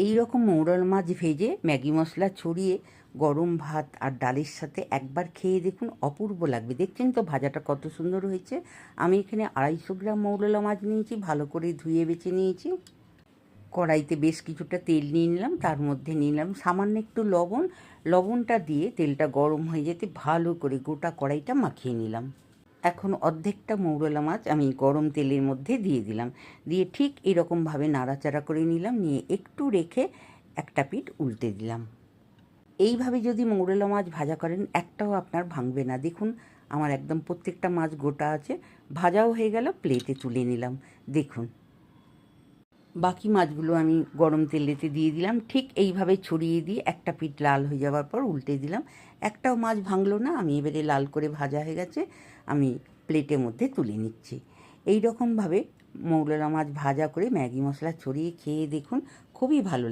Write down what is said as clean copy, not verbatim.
এই রকম মৌরলা মাছ ভেজে ম্যাগি মশলা ছড়িয়ে গরম ভাত আর ডালের সাথে একবার খেয়ে দেখুন, অপূর্ব লাগবে। দেখছেন তো ভাজাটা কত সুন্দর হয়েছে। আমি এখানে 250 গ্রাম মৌরলা মাছ নিয়েছি, ভালো করে ধুয়ে বেছে নিয়েছি। কড়াইতে বেশ কিছুটা তেল নিয়ে নিলাম, তার মধ্যে নিলাম সামান্য একটু লবণ। লবণটা দিয়ে তেলটা গরম হয়ে যেতে ভালো করে গোটা কড়াইটা মাখিয়ে নিলাম। এখন অর্ধেকটা মৌরলা মাছ আমি গরম তেলের মধ্যে দিয়ে দিলাম, দিয়ে ঠিক এরকমভাবে নাড়াচাড়া করে নিলাম, নিয়ে একটু রেখে একটা পিঠ উল্টে দিলাম। এইভাবে যদি মৌরলা মাছ ভাজা করেন একটাও আপনার ভাঙবে না। দেখুন আমার একদম প্রত্যেকটা মাছ গোটা আছে, ভাজাও হয়ে গেল, প্লেটে তুলে নিলাম। দেখুন বাকি মাছগুলো আমি গরম তেলেতে দিয়ে দিলাম, ঠিক এইভাবে ছড়িয়ে দিয়ে একটা পিঠ লাল হয়ে যাওয়ার পর উল্টে দিলাম। একটাও মাছ ভাঙলো না। আমি এবারে লাল করে ভাজা হয়ে গেছে, আমি প্লেটের মধ্যে তুলে নিচ্ছি। এই রকমভাবে মৌরলা মাছ ভাজা করে ম্যাগি মশলা ছড়িয়ে খেয়ে দেখুন, খুবই ভালো।